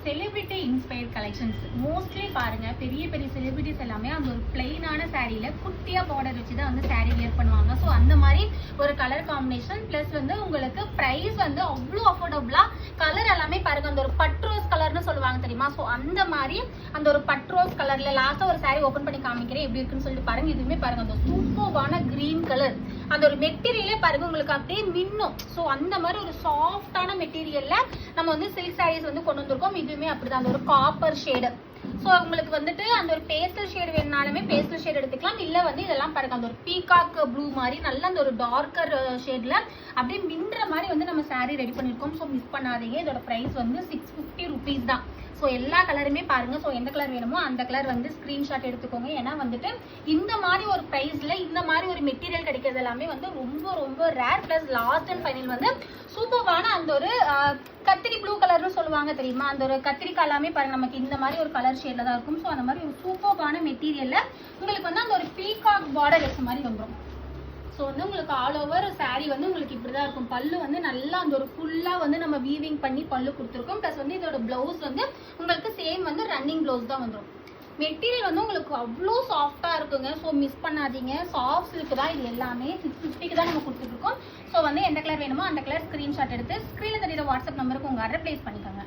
Celebrity inspired collections. Mostly பாருங்க, பெரிய பெரிய செலிபிரிட்டிஸ் எல்லாமே அந்த ஒரு பிளெயினான சாரீல குட்டியா பார்டர் வச்சு தான் வந்து சாரீ வியர் பண்ணுவாங்க. ஸோ அந்த மாதிரி ஒரு கலர் காம்பினேஷன் பிளஸ் வந்து உங்களுக்கு பிரைஸ் வந்து அவ்வளோ அஃபோர்டபுளா, கலர் எல்லாமே பாருங்க அந்த ஒரு பட்ரோஸ் கலர்னு சொல்லுவாங்க தெரியுமா. ஸோ அந்த மாதிரி அந்த ஒரு பட்ரோஸ் கலர்ல லாஸ்டா ஒரு சாரீ ஓப்பன் பண்ணி காமிக்கிறேன் எப்படி இருக்குன்னு சொல்லிட்டு பாருங்க. இதுவுமே பாருங்க அந்த சூப்பர்வான கிரீன் கலர், அந்த ஒரு மெட்டீரியலே பாருங்க உங்களுக்கு அப்படியே மின்னும். ஸோ அந்த மாதிரி ஒரு சாஃப்டான மெட்டீரியல்ல நம்ம வந்து சில்க் சாரீஸ் வந்து கொண்டு வந்திருக்கோம். இதுவுமே அப்படிதான் அந்த ஒரு காப்பர் ஷேடு. ஸோ உங்களுக்கு வந்துட்டு அந்த ஒரு பேஸ்டல் ஷேடு வேணுனாலுமே பேஸ்டல் ஷேடு எடுத்துக்கலாம். இல்லை வந்து இதெல்லாம் பாருங்க அந்த ஒரு பீகாக் ப்ளூ மாதிரி நல்ல அந்த ஒரு டார்க்கர் ஷேட்ல அப்படியே மின்ற மாதிரி வந்து நம்ம சாரீ ரெடி பண்ணியிருக்கோம். ஸோ மிஸ் பண்ணாதீங்க. இதோட ப்ரைஸ் வந்து 650 rupees தான். ஸோ எல்லா கலருமே பாருங்க. ஸோ எந்த கலர் வேணுமோ அந்த கலர் வந்து ஸ்கிரீன்ஷாட் எடுத்துக்கோங்க. ஏன்னா வந்துட்டு இந்த மாதிரி ஒரு ப்ரைஸ்ல இந்த மாதிரி ஒரு மெட்டீரியல் கிடைக்கிறது எல்லாமே வந்து ரொம்ப ரொம்ப rare. Plus last and final வந்து சூப்பர்வான அந்த ஒரு கத்திரி ப்ளூ கலர்னு சொல்லுவாங்க தெரியுமா, அந்த ஒரு கத்திரிக்காய் எல்லாமே பாருங்க நமக்கு இந்த மாதிரி ஒரு கலர் ஷேட்ல தான் இருக்கும். ஸோ அந்த மாதிரி ஒரு சூப்பர்வான மெட்டீரியல்ல உங்களுக்கு வந்து அந்த ஒரு பீகாக் பார்டர் வச்ச மாதிரி வந்துடும். ஸோ வந்து உங்களுக்கு ஆல் ஓவர் சாரீ வந்து உங்களுக்கு இப்படிதான் இருக்கும். பல்லு வந்து நல்லா அந்த ஒரு ஃபுல்லா வந்து நம்ம வீவிங் பண்ணி பல்லு கொடுத்துருக்கோம். பிளஸ் வந்து இதோட பிளவுஸ் வந்து உங்களுக்கு சேம் வந்து ரன்னிங் பிளவுஸ் தான் வந்துடும். மெட்டீரியல் வந்து உங்களுக்கு அவ்வளோ சாஃப்டா இருக்குங்க. ஸோ மிஸ் பண்ணாதீங்க. சாஃப்ட் சில்க் தான் இது எல்லாமே. 650க்கு தான் நம்ம கொடுத்துருக்கோம். ஸோ வந்து எந்த கலர் வேணுமோ அந்த கலர் ஸ்கிரீன்ஷாட் எடுத்து ஸ்க்ரீனில் தெரியுற வாட்ஸ்அப் நம்பருக்கு உங்க ஆர்டர் பிளேஸ் பண்ணிக்கோங்க.